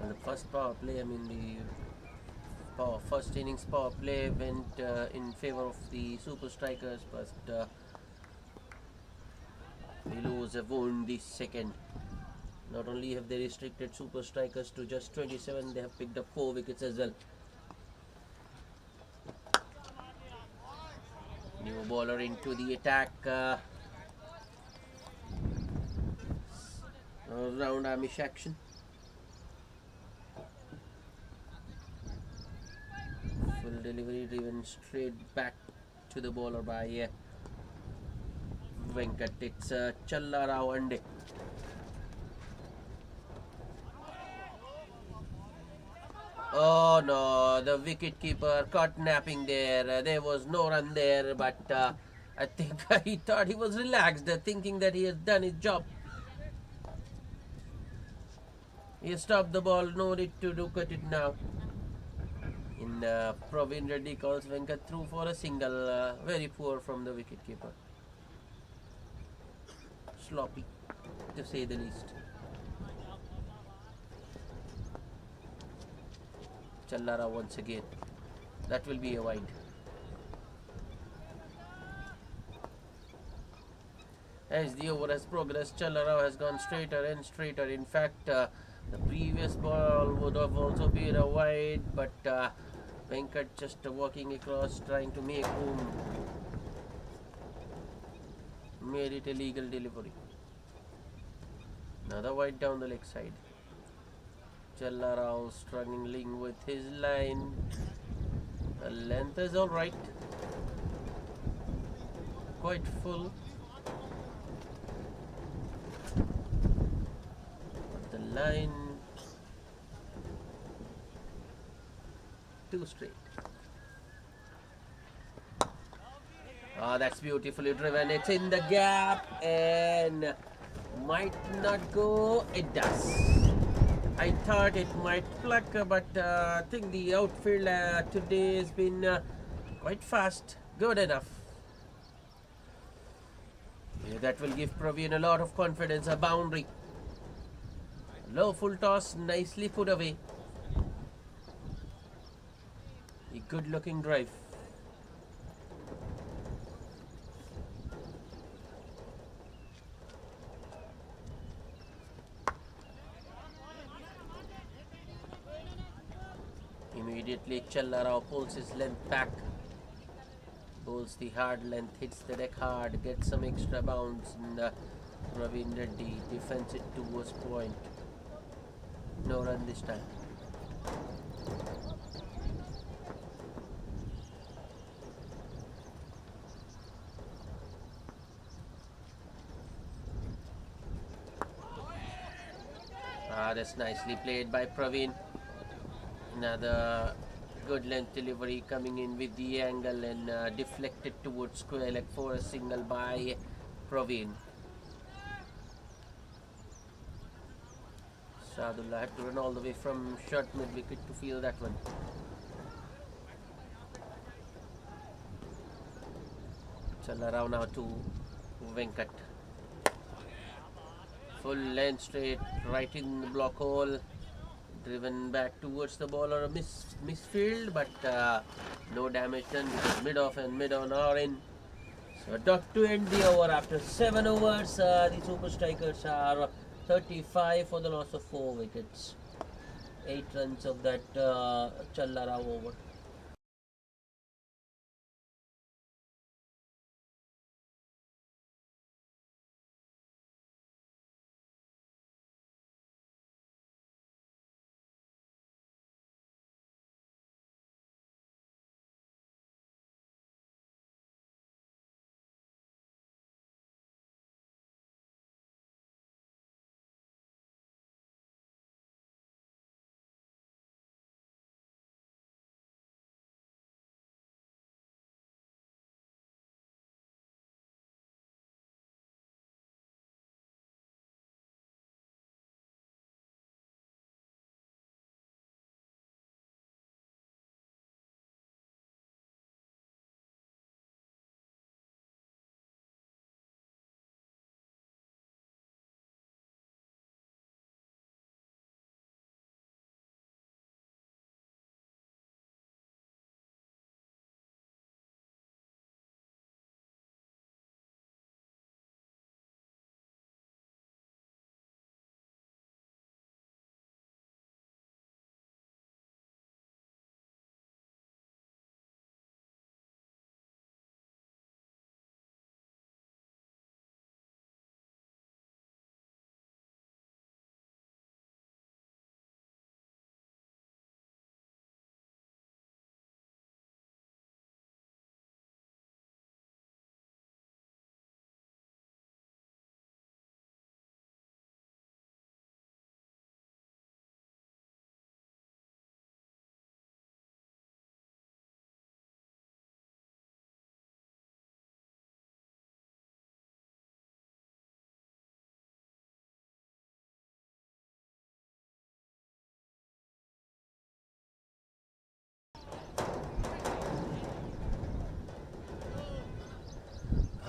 The first power play, I mean first innings power play went in favor of the super strikers, but Willows have won the second. Not only have they restricted super strikers to just 27, they have picked up 4 wickets as well. New bowler into the attack. Round Amish action. Full delivery driven straight back to the bowler by Venkat. It's Challa Rao Ande. Oh no, the wicketkeeper caught napping there. There was no run there, but I think he thought he was relaxed, thinking that he has done his job. He stopped the ball, no need to look at it now. In Praveen Reddy calls Venkat through for a single, very poor from the wicketkeeper. Sloppy, to say the least. Challara once again. That will be a wide. As the over has progressed, Challara has gone straighter and straighter. In fact, the previous ball would have also been a wide, but Venkat just walking across, trying to make room. Made it a legal delivery. Another wide down the leg side. Challarao struggling with his line. The length is alright. Quite full. But the line too straight. Ah, that's beautifully driven. It's in the gap and might not go. It does. I thought it might pluck, but I think the outfield today has been quite fast. Good enough. Yeah, that will give Praveen a lot of confidence. A boundary. Low full toss, nicely put away. A good looking drive. Immediately Challarao pulls his length back, bowls the hard length, hits the deck hard, gets some extra bounce, and Praveen Reddy defends it towards point. No run this time. That's nicely played by Praveen. Another good length delivery coming in with the angle and deflected towards square leg for a single by Praveen. Sadullah had to run all the way from short mid wicket to field that one. Challarao now to Venkat. Full length straight, right in the block hole. Driven back towards the ball or a misfield, but no damage done because mid-off and mid-on are in. So dot to end the over after 7 overs. The super strikers are 35 for the loss of 4 wickets. 8 runs of that Challara over.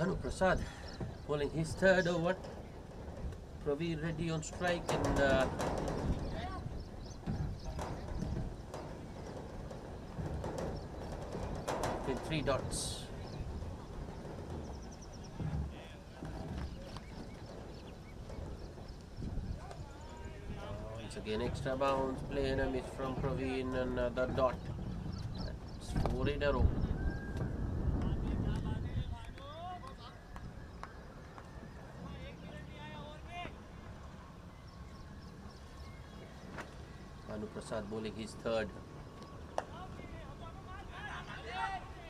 Bhanu Prasad bowling his third over. Praveen Reddy on strike and with 3 dots. Once again extra bounce, play and a miss from Praveen, another dot. That's 4 in a row. Bhanu Prasad bowling his third.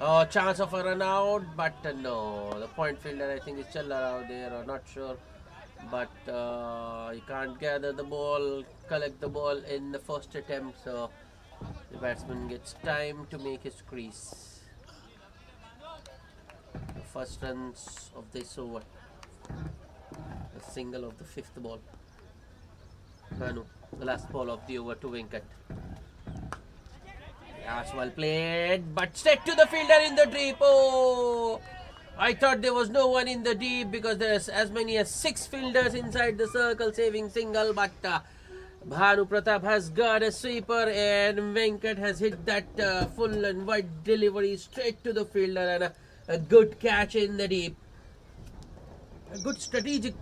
Oh, chance of a run out, but no. The point fielder, I think, is Challar out there, or not sure. But he can't gather the ball, collect the ball in the first attempt, so the batsman gets time to make his crease. The first runs of this over. A single of the 5th ball. Bhanu, the last ball of the over to Venkat. Yes, well played, but straight to the fielder in the deep. Oh, I thought there was no one in the deep because there's as many as 6 fielders inside the circle saving single, but Bhanu Pratap has got a sweeper and Venkat has hit that full and wide delivery straight to the fielder and a good catch in the deep. A good strategic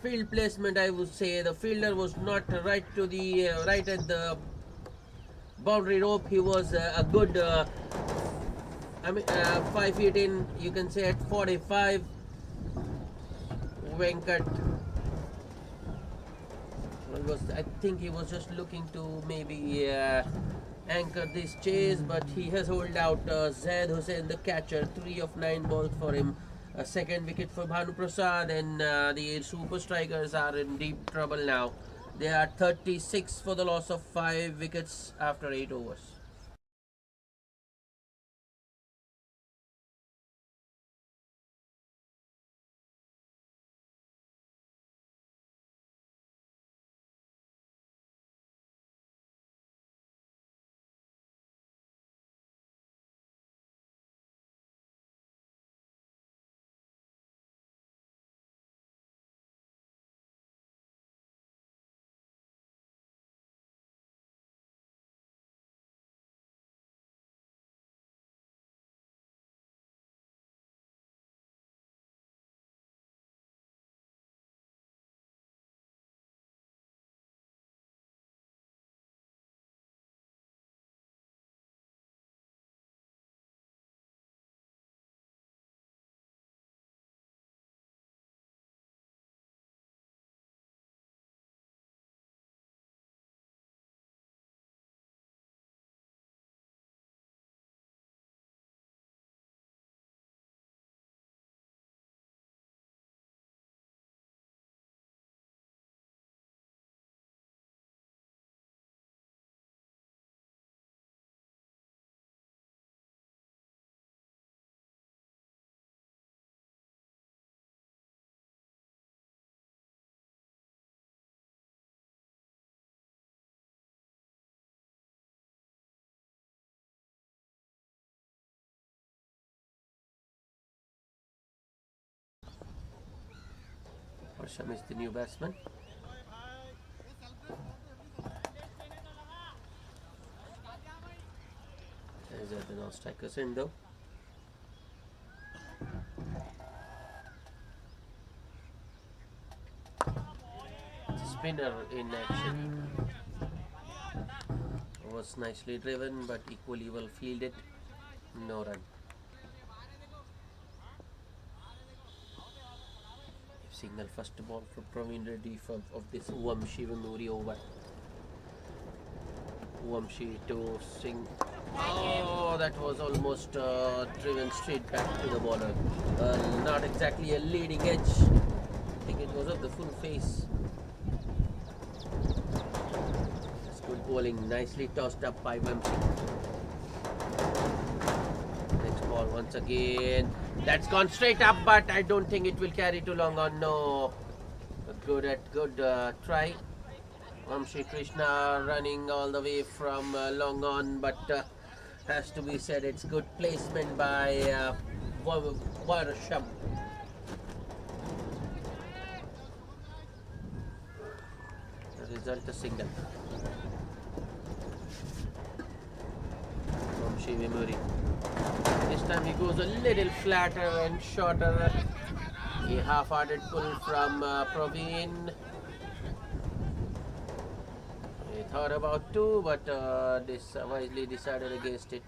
field placement, I would say. The fielder was not right to the right at the boundary rope. He was a good 5 feet in, you can say at 45. Venkat I think he was just looking to maybe anchor this chase, but he has held out Zaid Hussain, the catcher. 3 of 9 balls for him. A second wicket for Bhanu Prasad, and the Super Strikers are in deep trouble now. They are 36 for the loss of 5 wickets after 8 overs. Harsham is the new batsman. There's the non-strikers in though. Spinner in action. Was nicely driven but equally well fielded. No run. Signal first ball from Praveen Reddy of this Wamshi Vanuri over. Wamshi to Singh. Oh, that was almost driven straight back to the bowler. Not exactly a leading edge. I think it was of the full face. That's good bowling. Nicely tossed up by Wamshi. Next ball once again. That's gone straight up, but I don't think it will carry too long on. No. Good try. Vamshi Krishna running all the way from long on, but has to be said it's good placement by Varsham. Result a single from Shivamuri. This time he goes a little flatter and shorter. A half-hearted pull from Praveen. He thought about two, but this wisely decided against it.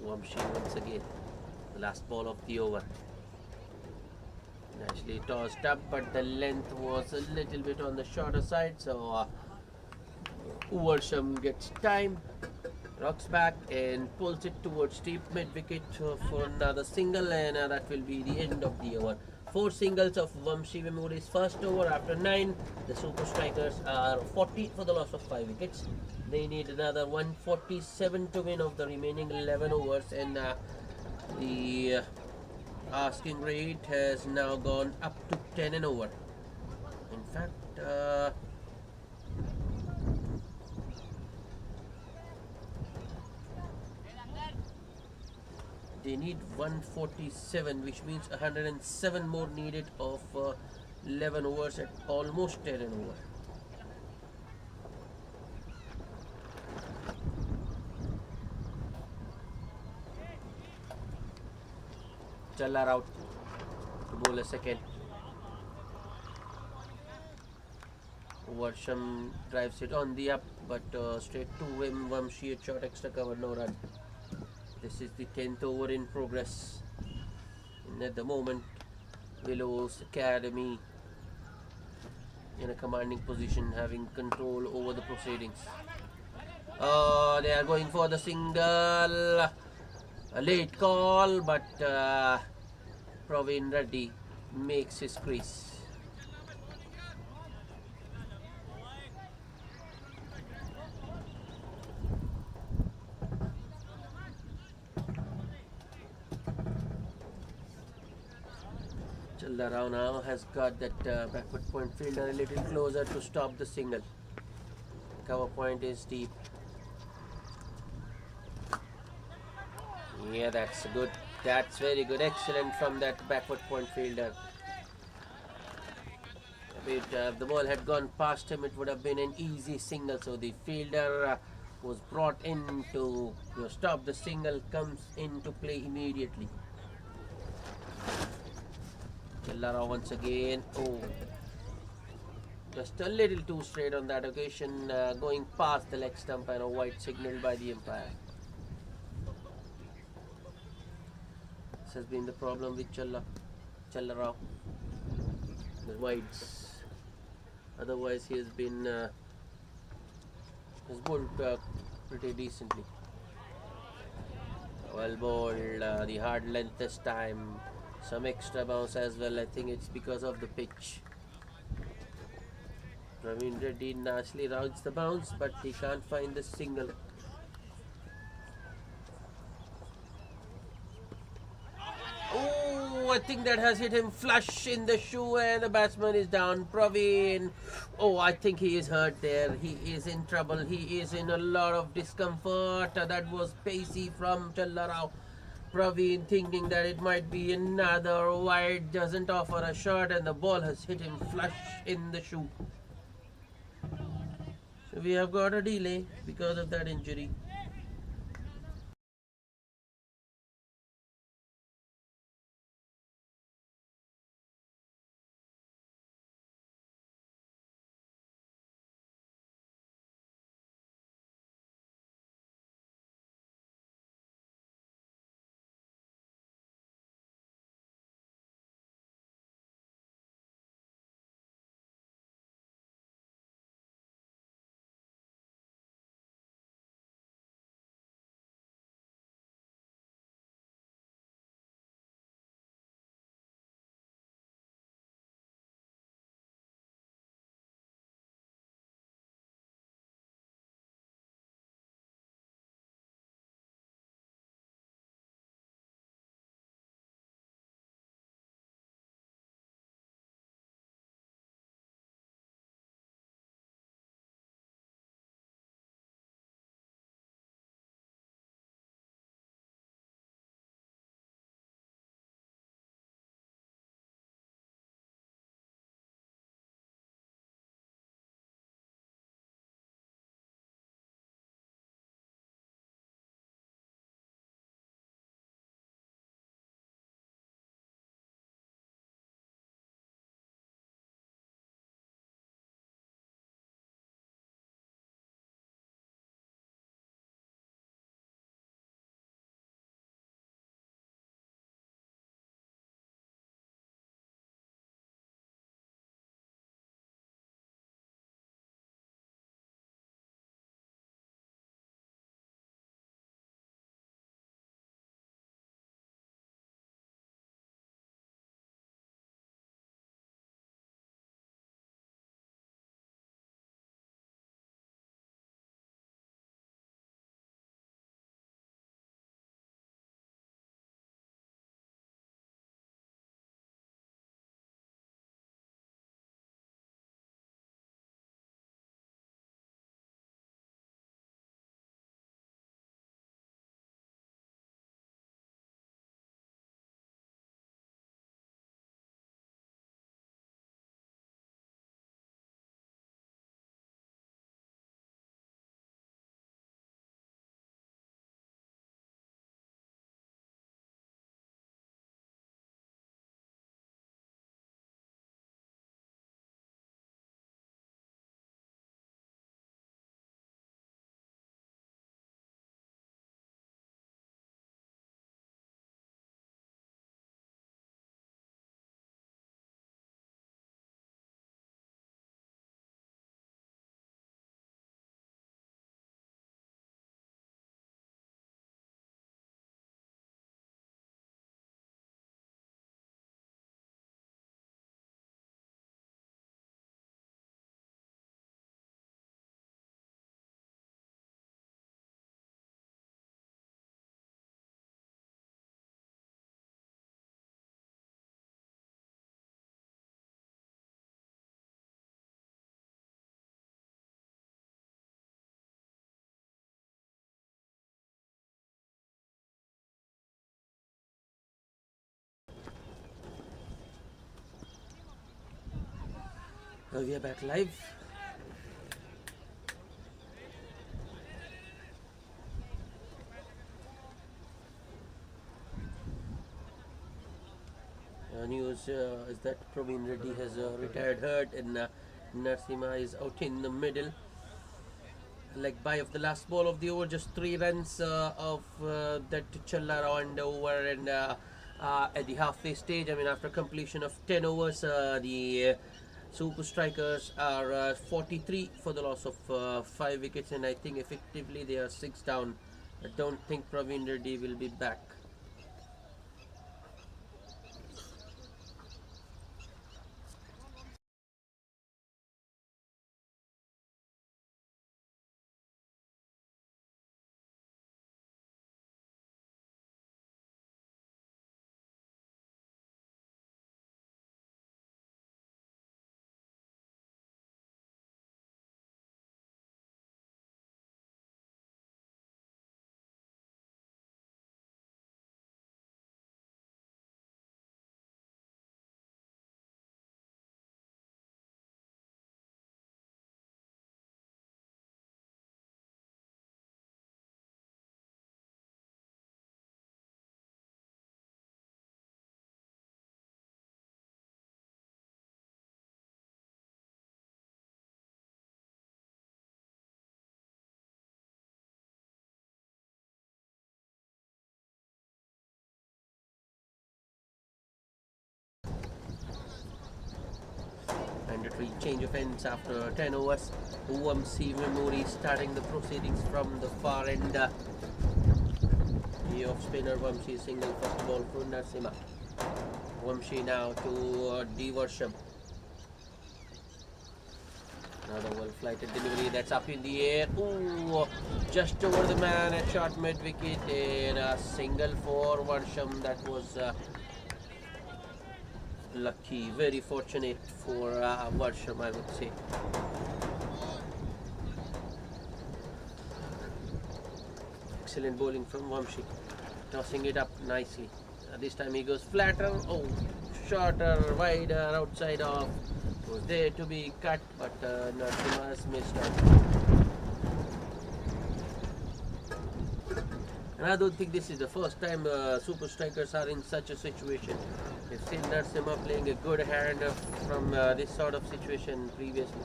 Vamshi once again. The last ball of the over. Nicely tossed up, but the length was a little bit on the shorter side, so Uvarsham gets time, rocks back and pulls it towards deep mid wicket for another single, and that will be the end of the over. 4 singles of Vamshi Vemuri's first over after 9. The Super Strikers are 40 for the loss of 5 wickets. They need another 147 to win of the remaining 11 overs, and the asking rate has now gone up to 10 and over. In fact, they need 147, which means 107 more needed of 11 overs at almost 10 and over. Challar out to bowl a second. Varsham drives it on the up, but straight to Vamshi, a short extra cover, no run. This is the 10th over in progress. And at the moment, Willows Academy in a commanding position, having control over the proceedings. They are going for the single. A late call, but Praveen Reddy makes his crease. Challarao now has got that backward point fielder a little closer to stop the single. Cover point is deep. Yeah, that's good. That's very good. Excellent from that backward point fielder. If the ball had gone past him, it would have been an easy single. So the fielder was brought in to stop the single, comes into play immediately. Challara once again. Oh, just a little too straight on that occasion, going past the leg stump, and a white signaled by the umpire. This has been the problem with Challarao. The wides. Otherwise, he has been has bowled pretty decently. Well bowled. The hard length this time. Some extra bounce as well. I think it's because of the pitch. Praveen Reddy nicely rounds the bounce, but he can't find the single. Oh, I think that has hit him flush in the shoe, and the batsman is down. Praveen. Oh, I think he is hurt there. He is in trouble. He is in a lot of discomfort. That was pacey from Challarao. Praveen thinking that it might be another wide, doesn't offer a shot, and the ball has hit him flush in the shoe. So we have got a delay because of that injury. We are back live. News is that Praveen Reddy has retired hurt and Narasimha is out in the middle. Like by of the last ball of the over, just 3 runs of that Challa round over, and at the halfway stage, I mean after completion of 10 overs, the Super Strikers are 43 for the loss of 5 wickets, and I think effectively they are 6 down. I don't think Praveen Reddy will be back. Mandatory change of ends after 10 overs. Vamshi Memori starting the proceedings from the far end. The off spinner Vamshi single first ball for Narasimha. Vamshi now to D. Worsham. Another well flighted delivery that's up in the air. Ooh, just over the man at short mid wicket, and a single for Worsham. That was lucky, very fortunate for Worsham, I would say. Excellent bowling from Vamshi, tossing it up nicely. This time he goes flatter. Oh, shorter, wider, outside off. Was there to be cut, but Narasimha has missed out. And I don't think this is the first time Super Strikers are in such a situation. We've seen Narasimha playing a good hand from this sort of situation previously.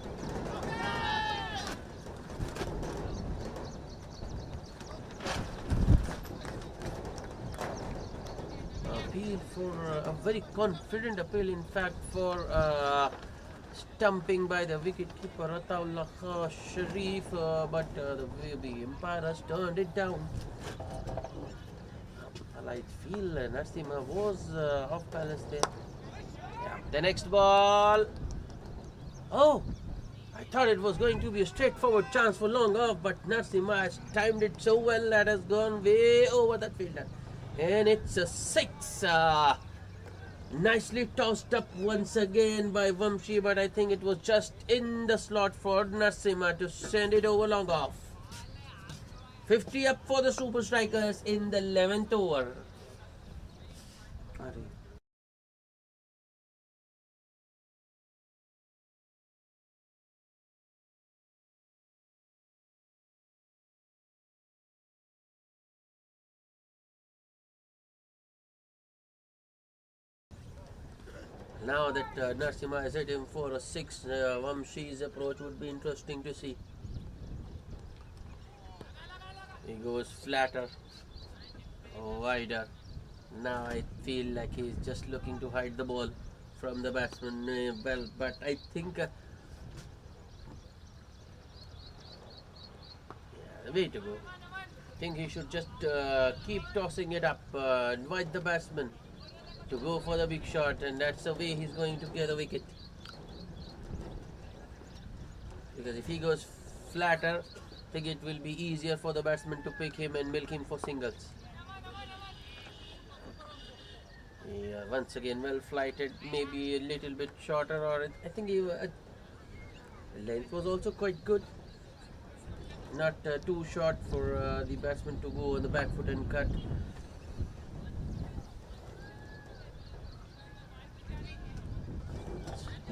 Appeal for a very confident appeal, in fact, for stumping by the wicketkeeper Ataullah Sharif, but the umpire has turned it down. I feel Narasimha was off balance there. Yeah. The next ball. Oh, I thought it was going to be a straightforward chance for long off, but Narasimha has timed it so well that has gone way over that fielder. And it's a 6. Nicely tossed up once again by Vamshi, but I think it was just in the slot for Narasimha to send it over long off. 50 up for the Super Strikers in the 11th over. Now that Narasimha has hit him for a 6, Vamshi's approach would be interesting to see. He goes flatter, wider. Now I feel like he's just looking to hide the ball from the batsman. Well, but I think yeah, the way to go. I think he should just keep tossing it up, invite the batsman to go for the big shot, and that's the way he's going to get a wicket. Because if he goes flatter, I think it will be easier for the batsman to pick him and milk him for singles. Yeah, once again well flighted, maybe a little bit shorter, or I think length was also quite good. Not too short for the batsman to go on the back foot and cut.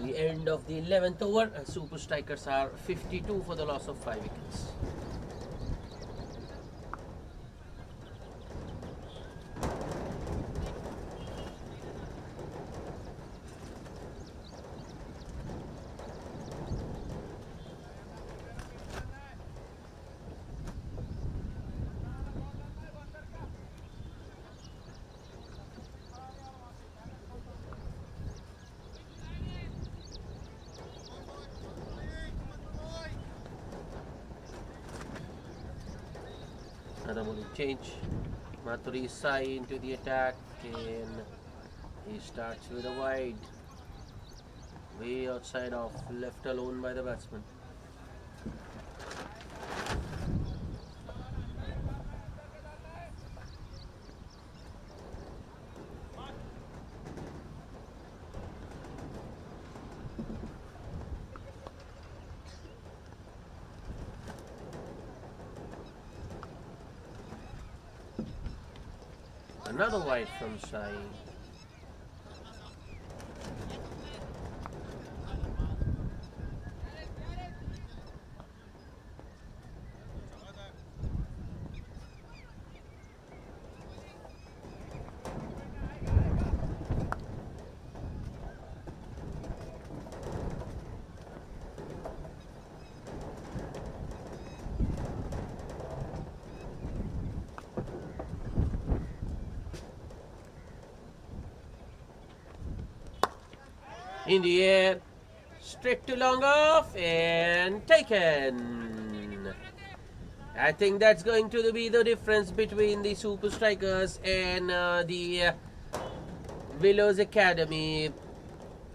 The end of the 11th over. Super Strikers are 52 for the loss of 5 wickets. Another bowling change. Mathuri Sai into the attack, and he starts with a wide, way outside off, left alone by the batsman. Another wide from Sai. In the air, straight to long off and taken. I think that's going to be the difference between the Super Strikers and the Willows Academy.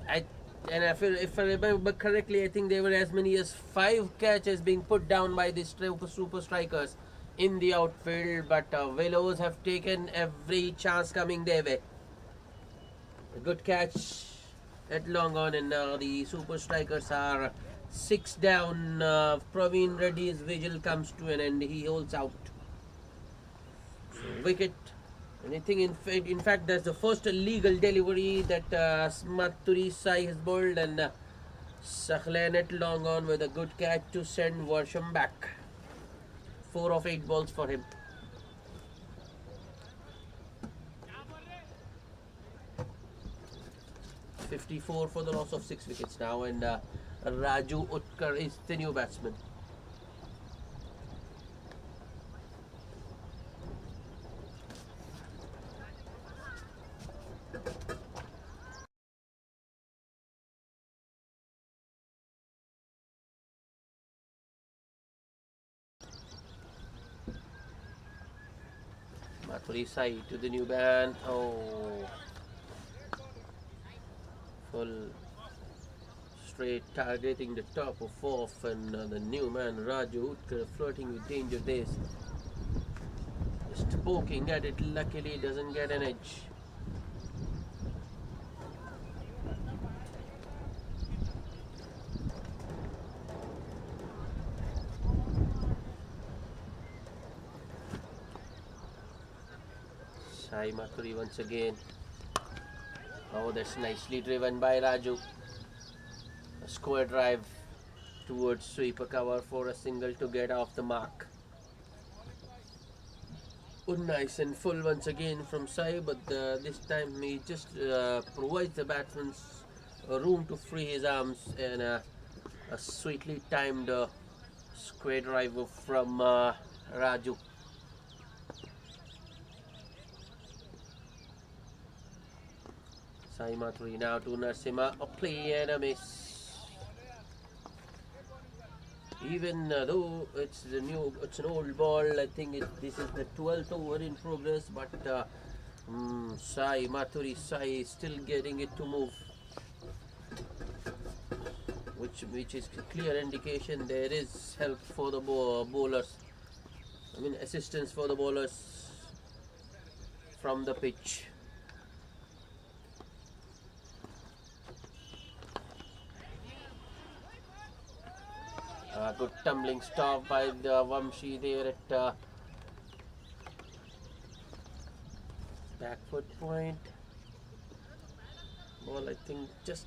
If I remember correctly, I think there were as many as 5 catches being put down by the Super Strikers in the outfield, but Willows have taken every chance coming their way. A good catch at long on, and now the Super Strikers are 6 down. Praveen Reddy's vigil comes to an end. He holds out. So, wicket. Anything in fact, that's the first legal delivery that Mathuri Sai has bowled, and Sakhlan at long on with a good catch to send Worsham back. 4 of 8 balls for him. .54 for the loss of 6 wickets now, and Raju Utkar is the new batsman. Mathuri Sai to the new man. Oh. Full straight, targeting the top of off, and the new man Raju Utkar flirting with danger days. Just poking at it, luckily doesn't get an edge. Sai Mathuri once again. Oh, that's nicely driven by Raju. A square drive towards sweeper cover for a single to get off the mark. Oh, nice and full once again from Sai, but this time he just provides the batsman room to free his arms, and a sweetly timed square drive from Raju. Sai Mathuri now to Narasimha, a play and a miss. Even though it's an old ball, I think this is the 12th over in progress, but Mathuri Sai is still getting it to move, which is a clear indication there is help for the bowlers. I mean, assistance for the bowlers from the pitch. Good tumbling stop by the Vamshi there at back foot point. Ball, I think, just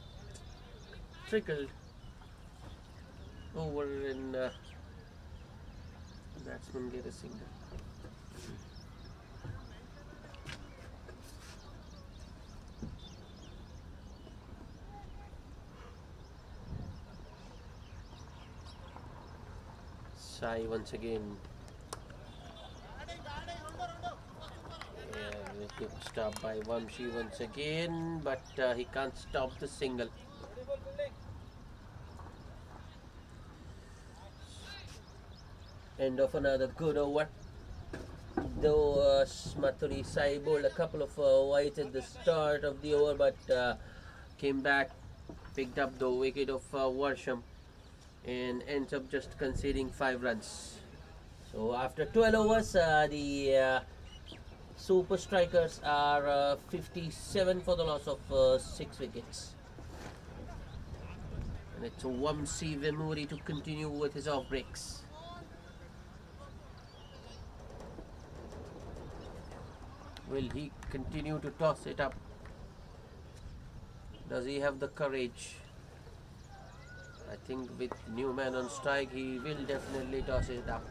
trickled over and batsman get a single. Sai once again. Good stop by Vamshi once again, but he can't stop the single. End of another good over. Though Mathuri Sai bowled a couple of wides at the start of the over, but came back, picked up the wicket of Warsham, and ends up just conceding 5 runs. So after 12 overs, the Super Strikers are 57 for the loss of 6 wickets. And it's Vamshi Vemuri to continue with his off breaks. Will he continue to toss it up? Does he have the courage? I think with new man on strike, he will definitely toss it up.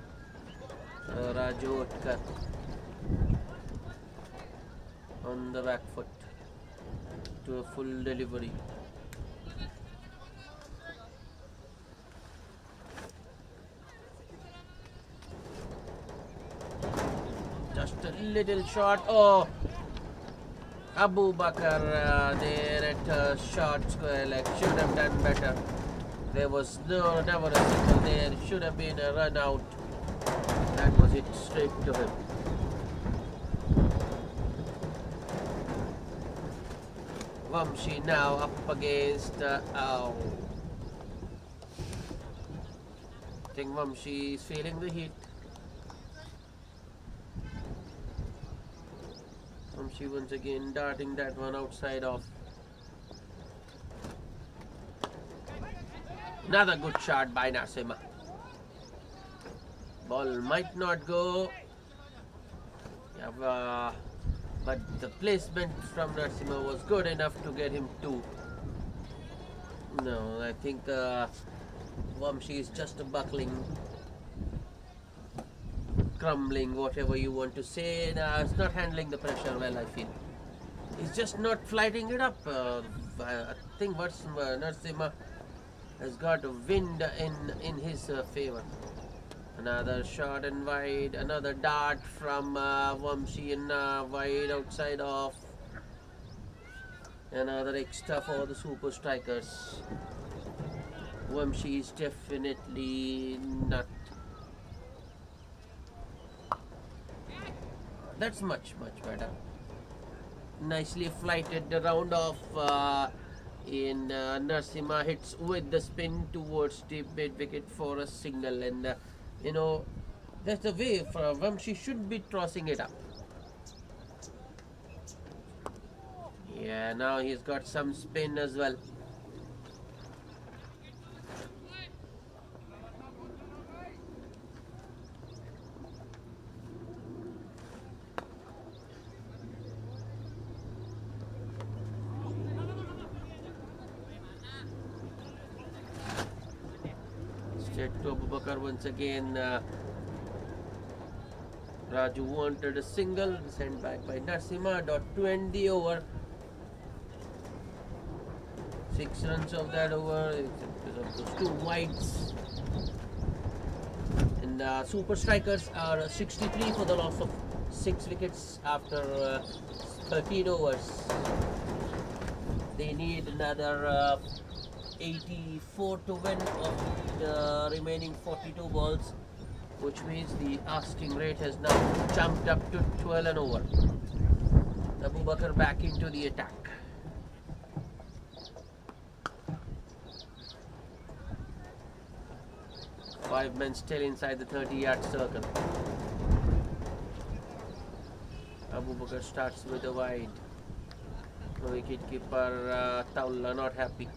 Raju Utkar on the back foot to a full delivery. Just a little short. Oh, Abu Bakar there at short square leg should have done better. There was never a single there. Should have been a run out. That was it straight to him. Vamshi now up against I think Vamshi is feeling the heat. Vamshi once again darting that one outside off. Another good shot by Narsima. Ball might not go. Yeah, but the placement from Narsima was good enough to get him 2. No, I think Vamshi is just a buckling, crumbling, whatever you want to say. It's not handling the pressure well, I feel. He's just not flighting it up. I think Narsima has got a wind in his favor. Another short and wide, another dart from Vamshi and wide outside off. Another extra for the Super Strikers. Vamshi is definitely not. That's much better. Nicely flighted the round off in Narsima hits with the spin towards the mid wicket for a single, and you know, that's the way for Vamshi should be tossing it up. Yeah, now he's got some spin as well. Straight to Abu Bakar once again. Raju wanted a single, sent back by Narsima. Dot to end the over. 6 runs of that over because of those 2 wides. And Super Strikers are 63 for the loss of 6 wickets after 13 overs. They need another 84 to win of the remaining 42 balls, which means the asking rate has now jumped up to 12 and over. Abu Bakar back into the attack. Five men still inside the 30-yard circle. Abu Bakar starts with a wide. Wicket keeper Taula not happy.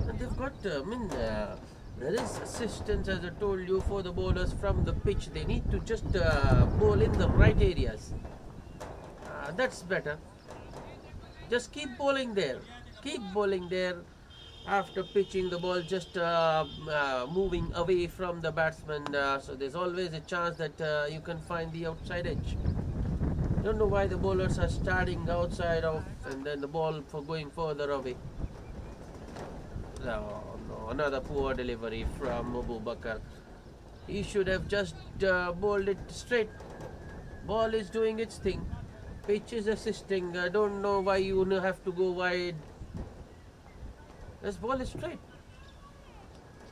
And they've got, there is assistance, as I told you, for the bowlers from the pitch. They need to just bowl in the right areas. That's better. Just keep bowling there. Keep bowling there. After pitching the ball, just moving away from the batsman. So there's always a chance that you can find the outside edge. Don't know why the bowlers are starting outside of and then the ball for going further away. No, no, another poor delivery from Abu Bakr. He should have just bowled it straight. Ball is doing its thing. Pitch is assisting. I don't know why you have to go wide. This ball is straight.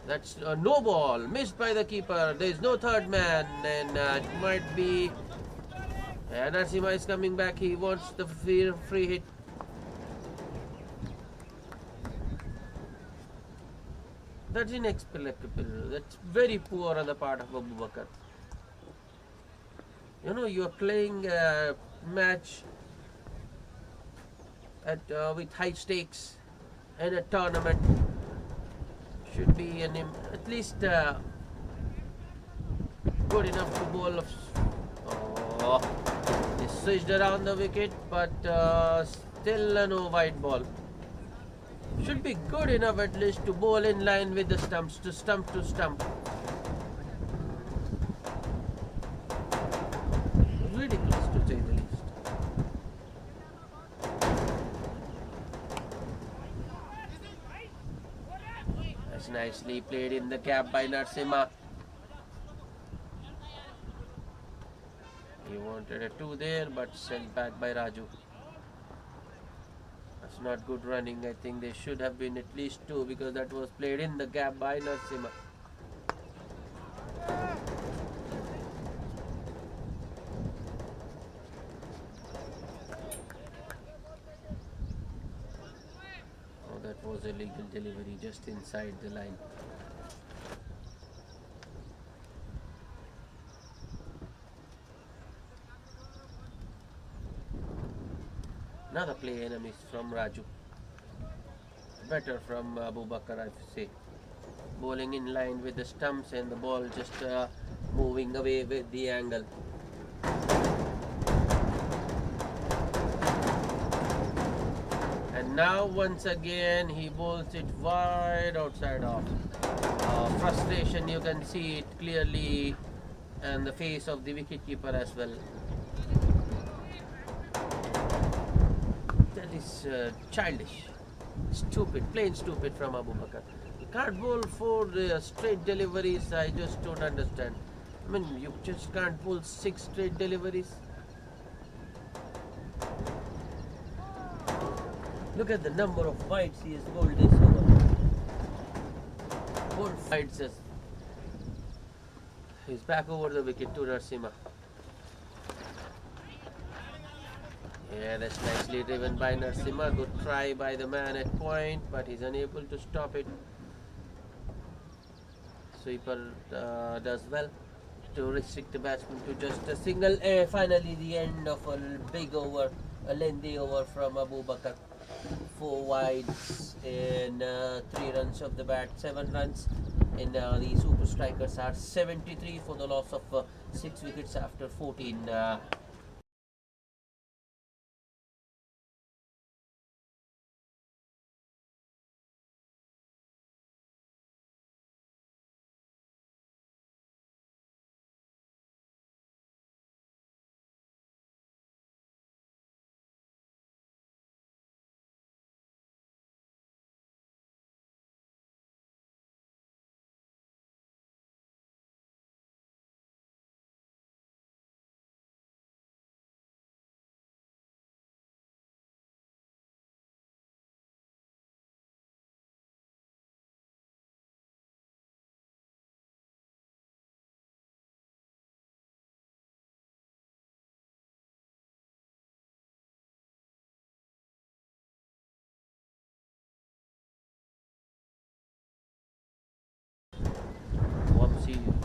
That's no ball. Missed by the keeper. There is no third man. And it might be... Narsima is coming back. He wants the free hit. That's inexplicable. That's very poor on the part of Abu Bakr. You know, you are playing a match at with high stakes in a tournament. Should be at least good enough to bowl. He switched around the wicket, but still no wide ball. Should be good enough at least to bowl in line with the stumps, to stump to stump. Ridiculous to say the least. That's nicely played in the gap by Narsima. He wanted a 2 there, but sent back by Raju. That's not good running. I think there should have been at least 2 because that was played in the gap by Narsima. Oh, that was a legal delivery just inside the line. Another play enemies from Raju. Better from Abu Bakr, I say. Bowling in line with the stumps and the ball just moving away with the angle. And now once again he bowls it wide outside off. Frustration, you can see it clearly on the face of the wicketkeeper as well. Childish, stupid, plain stupid from Abu Bakr. You can't bowl 4 straight deliveries. I just don't understand. I mean, you just can't bowl 6 straight deliveries. Look at the number of wides he has bowled this over. 4 wides. He's back over the wicket to Narsima. Yeah, that's nicely driven by Narsima. Good try by the man at point, but he's unable to stop it. Sweeper does well to restrict the batsman to just a single. Finally, the end of a big over, a lengthy over from Abu Bakr. 4 wides in 3 runs of the bat, 7 runs. And the Super Strikers are 73 for the loss of 6 wickets after 14.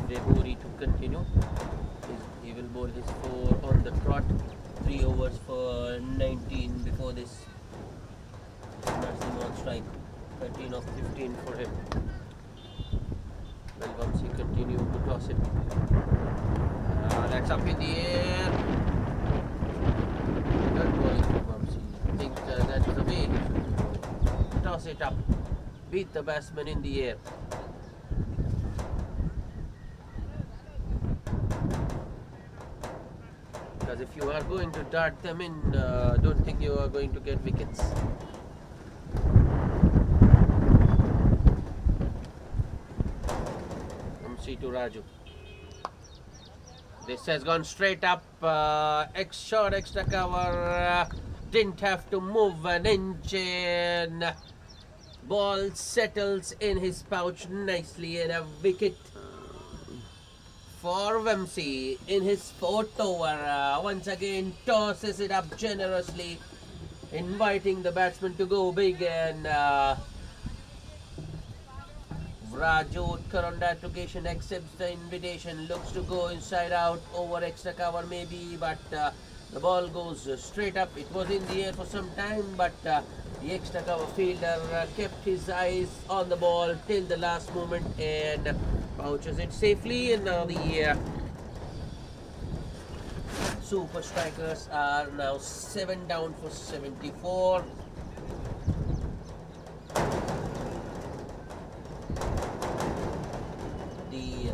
Rehuri to continue. He will bowl his 4 on the trot. 3 overs for 19 before this. Narsima on strike. 13 of 15 for him. Well, once he continue to toss it. That's up in the air. Good bowling from Vamsi. I think that it up. Beat the batsman in the air. Because if you are going to dart them in, don't think you are going to get wickets. Vamshi to Raju. This has gone straight up. Short extra cover. Didn't have to move an inch. And ball settles in his pouch nicely, and a wicket for Vamshi in his 4th over. Once again tosses it up generously, inviting the batsman to go big, and Raju on that occasion accepts the invitation, looks to go inside out over extra cover maybe, but the ball goes straight up. It was in the air for some time, but the extra cover fielder kept his eyes on the ball till the last moment and pouches it safely. And now the Super Strikers are now 7 down for 74. The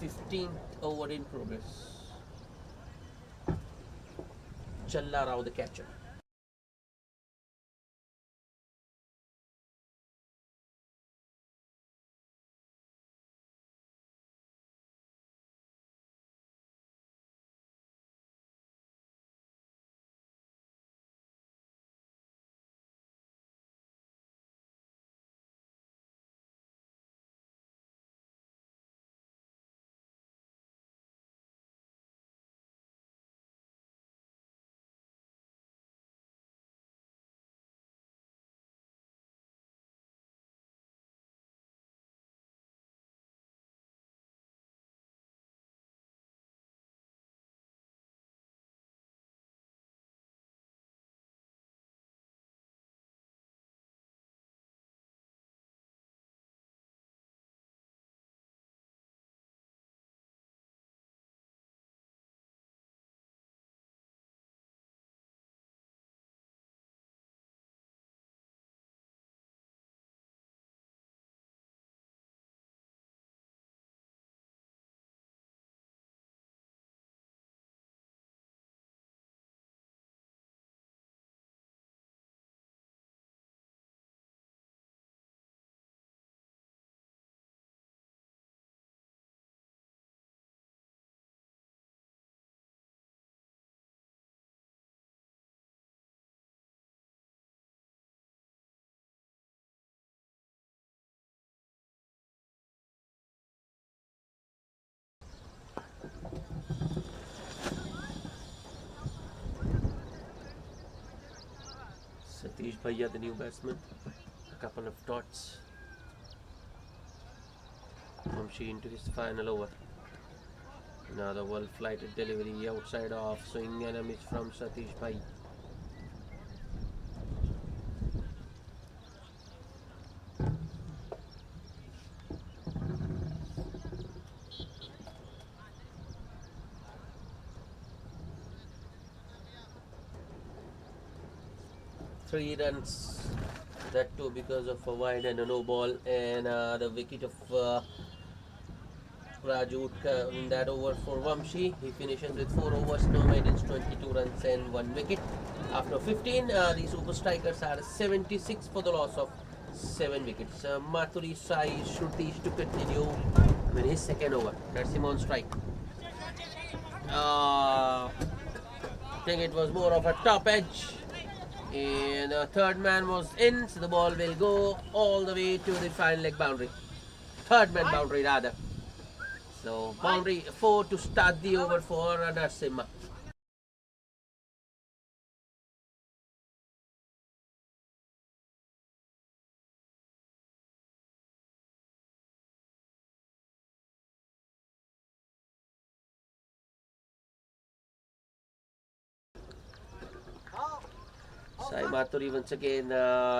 15th over in progress. Challa Rao the catcher. Satish Bhaiya, the new batsman. A couple of dots. Vamshi into his final over. Another well-flighted delivery outside off. Swing and a miss from Satish Bhai. Three runs, that too because of a wide and a no ball, and the wicket of Raju in that over for Vamshi. He finishes with 4 overs, no maidens, 22 runs and 1 wicket. After 15, the Super Strikers are 76 for the loss of 7 wickets. Mathuri Sai Shrutish to continue with his 2nd over. That's him on strike. I think it was more of a top edge. And the 3rd man was in, so the ball will go all the way to the final leg boundary. 3rd man boundary rather. So boundary 4 to start the over for Narasimha. Sai Mathuri once again,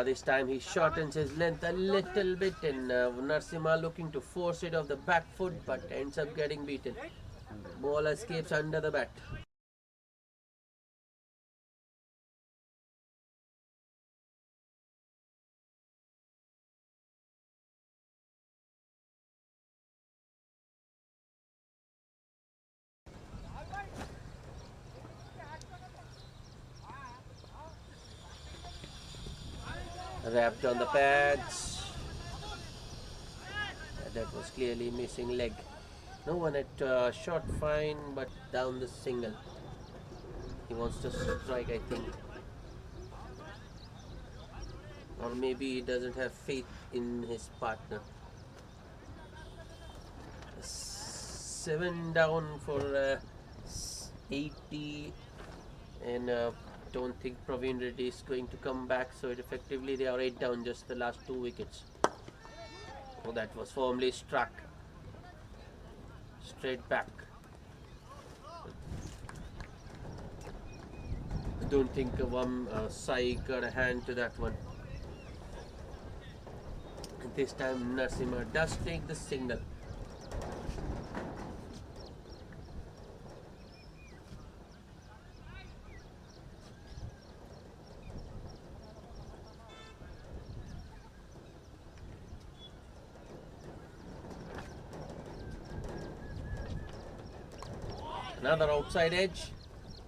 this time he shortens his length a little bit, and Narasimha looking to force it off the back foot but ends up getting beaten. Ball escapes under the bat. Wrapped on the pads. That was clearly missing leg. No one had shot fine, but down the single. He wants to strike, I think. Or maybe he doesn't have faith in his partner. 7 down for 80, and don't think Praveen Reddy is going to come back, so effectively they are 8 down, just the last 2 wickets. Oh, that was firmly struck. Straight back. I don't think Sai got a hand to that one. And this time Narasimha does take the signal. Another outside edge,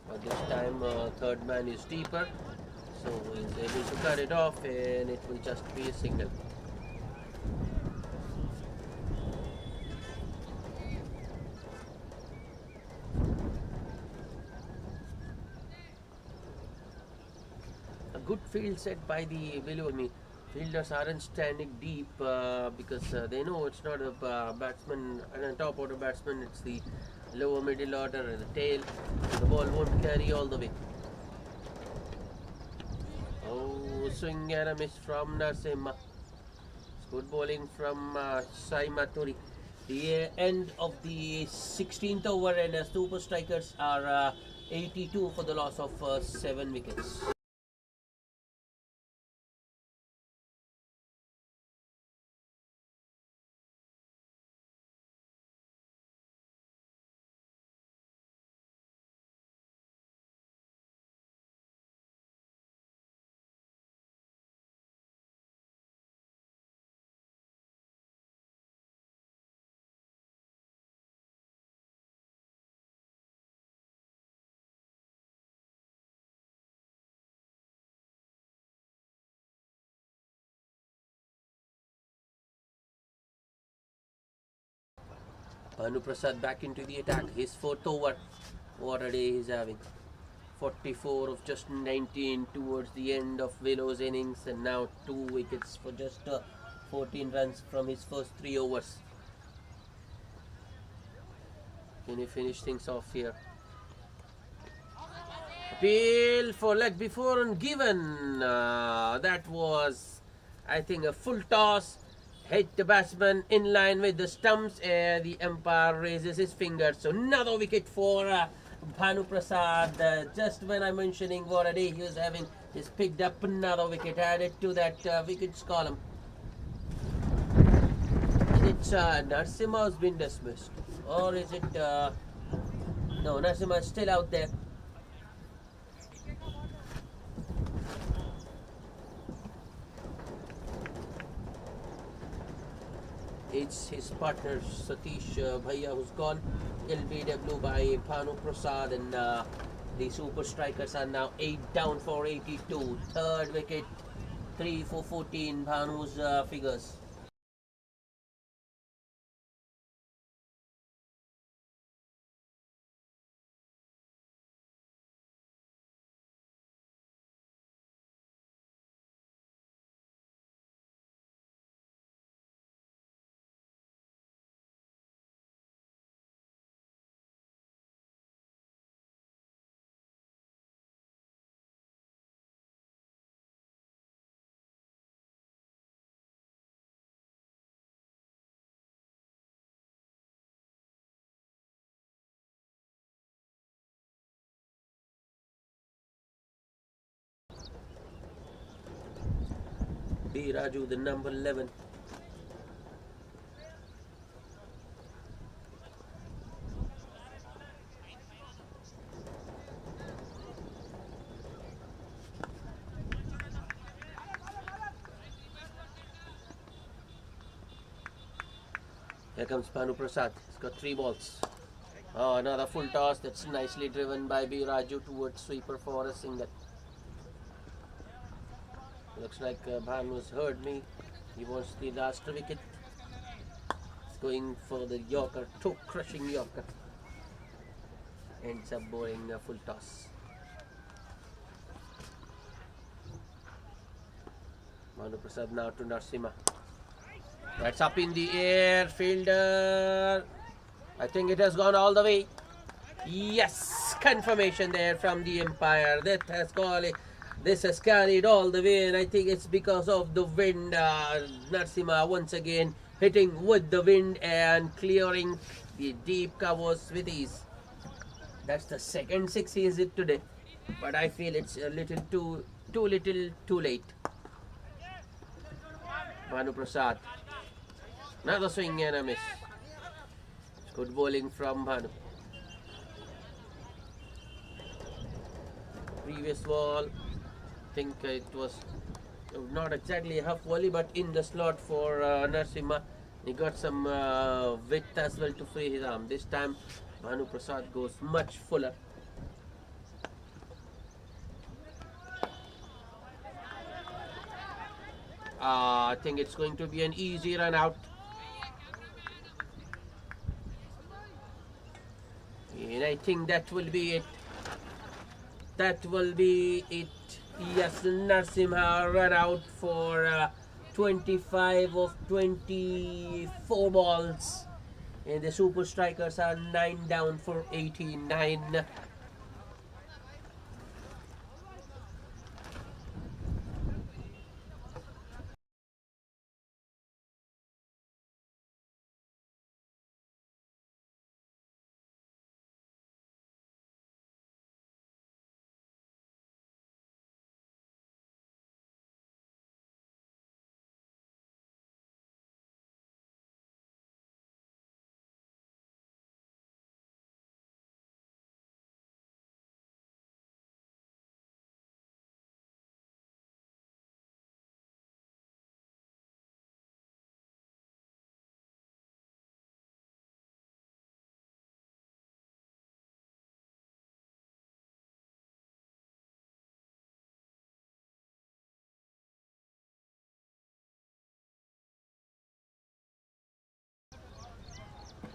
but this time third man is deeper, so he is able to cut it off, and it will just be a single. A good field set by the Willows. Fielders aren't standing deep because they know it's not a batsman and a top order batsman, it's the lower middle order and the tail, so the ball won't carry all the way. Oh, swing and a miss from Narasimha. It's good bowling from Sai Maturi. The end of the 16th over, and Super Strikers are 82 for the loss of 7 wickets. Bhanu Prasad back into the attack. His 4th over. What a day he's having. 44 of just 19 towards the end of Willows' innings, and now 2 wickets for just 14 runs from his first 3 overs. Can he finish things off here? Appeal for leg before and given. That was, I think, a full toss. Hit the batsman in line with the stumps, and the umpire raises his finger. So another wicket for Bhanu Prasad. Just when I'm mentioning what a day he was having, he's picked up another wicket, added to that wickets column. And it's Narasimha has been dismissed, or is it? No, Narasimha is still out there. It's his partner Satish Bhaiya who's gone. LBW by Bhanu Prasad, and the Super Strikers are now 8 down for 82. Third wicket, 3 for 14. Bhanu's figures. B. Raju, the number 11. Here comes Bhanu Prasad. He's got 3 balls. Oh, another full toss. That's nicely driven by B. Raju towards sweeper for a single. Looks like Bhanu's heard me. He wants the last wicket. He's going for the Yorker, toe crushing Yorker. Ends up bowling a full toss. Bhanu Prasad now to Narasimha. That's up in the air, fielder. I think it has gone all the way. Yes, confirmation there from the umpire. This has carried all the way, and I think it's because of the wind. Narasimha once again hitting with the wind and clearing the deep covers with ease. That's the second six he has hit today, but I feel it's a little too late. Bhanu Prasad. Another swing and a miss. Good bowling from Bhanu. Previous ball, I think it was not exactly a half volley, but in the slot for Narasimha. He got some width as well to free his arm. This time Bhanu Prasad goes much fuller. I think it's going to be an easy run out. And I think that will be it. That will be it. Yes, Narasimha run out for 25 of 24 balls. And the Super Strikers are 9 down for 89.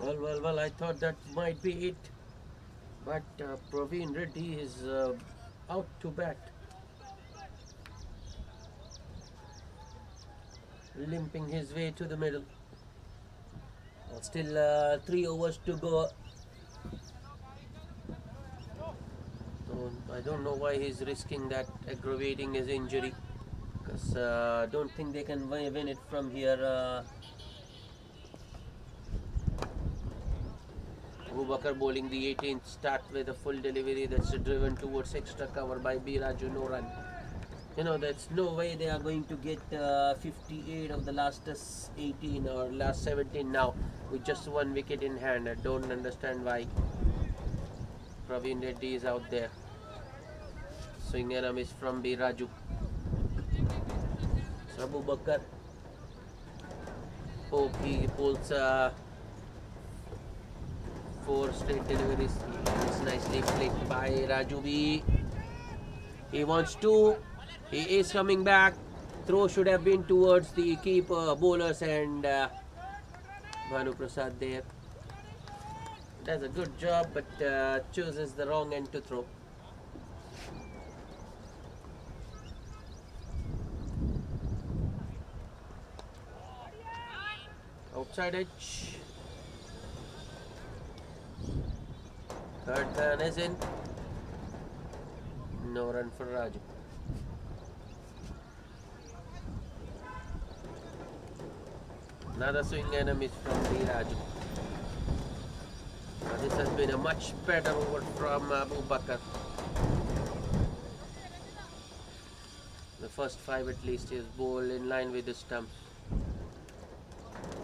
Well, I thought that might be it. But Praveen Reddy is out to bat. Limping his way to the middle. Still 3 overs to go. I don't know why he's risking that, aggravating his injury. Because I don't think they can win it from here. Abu Bakr bowling the 18th start with a full delivery that's driven towards extra cover by B. Raju, no run. You know, there's no way they are going to get 58 of the last 18 or last 17 now with just 1 wicket in hand. I don't understand why. Praveen Reddy is out there. Swing and a miss from B. Raju. So Abu Bakr. Hope he pulls 4 straight deliveries. It's nicely flicked by Raju B. He wants to. He is coming back. Throw should have been towards the keeper, bowlers, and Bhanu Prasad there. Does a good job, but chooses the wrong end to throw. Outside edge. Third man is in. No run for Raju. Another swing and a miss from B. Raju. This has been a much better over from Abu Bakr. The first 5 at least is bowled in line with the stump.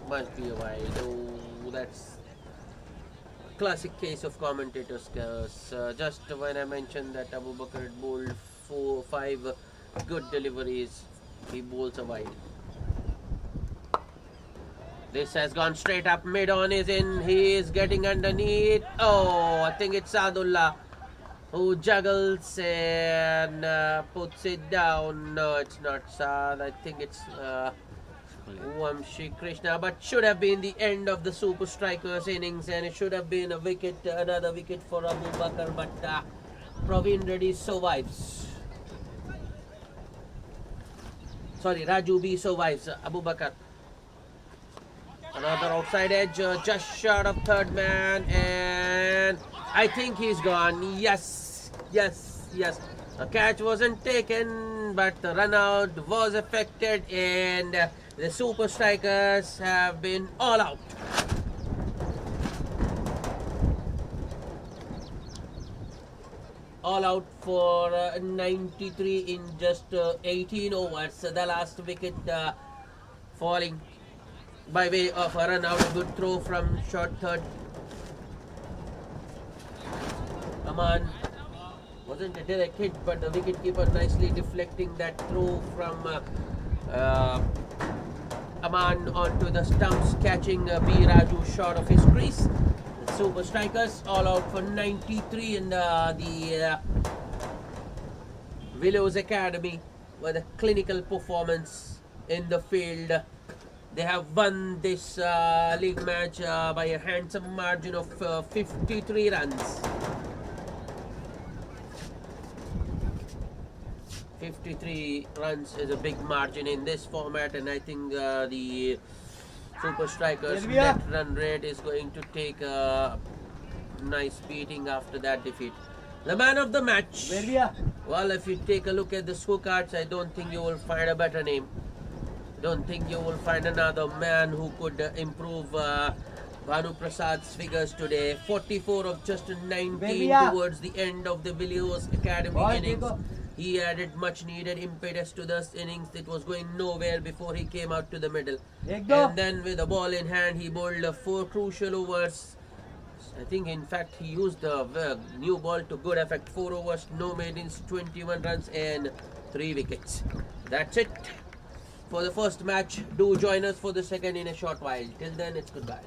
Must be a wide. Oh, that's a classic case of commentator's curse. Just when I mentioned that Abu Bakr had bowled 4 or 5 good deliveries, he bowls a wide. This has gone straight up. Mid on is in. He is getting underneath. Oh, I think it's Sadullah. who juggles and puts it down. No, it's not Saad. I think it's Vamshi Krishna, but should have been the end of the Super Strikers innings, and it should have been a wicket, another wicket for Abu Bakr, but Praveen Reddy survives. Sorry, Raju B survives. Abu Bakr. Another outside edge, just short of third man, and I think he's gone. Yes, yes, yes. A catch wasn't taken, but the run out was affected, and the Super Strikers have been all out. All out for 93 in just 18 overs. The last wicket falling by way of a run out. A good throw from short third. Aman, wasn't a direct hit, but the wicketkeeper nicely deflecting that throw from Aman onto the stumps, catching B. Raju short of his crease. The Super Strikers all out for 93 in the Willows Academy with a clinical performance in the field. They have won this league match by a handsome margin of 53 runs. 53 runs is a big margin in this format, and I think the Super Strikers' net run rate is going to take a nice beating after that defeat. The man of the match. Well, if you take a look at the scorecards, I don't think you will find a better name. Don't think you will find another man who could improve Bhanu Prasad's figures today. 44 of just 19 towards the end of the Willows Academy innings. He added much needed impetus to this innings. It was going nowhere before he came out to the middle. And then with the ball in hand, he bowled 4 crucial overs. I think in fact he used the new ball to good effect. 4 overs, no maidens, 21 runs and 3 wickets. That's it for the first match. Do join us for the second in a short while. Till then, it's goodbye.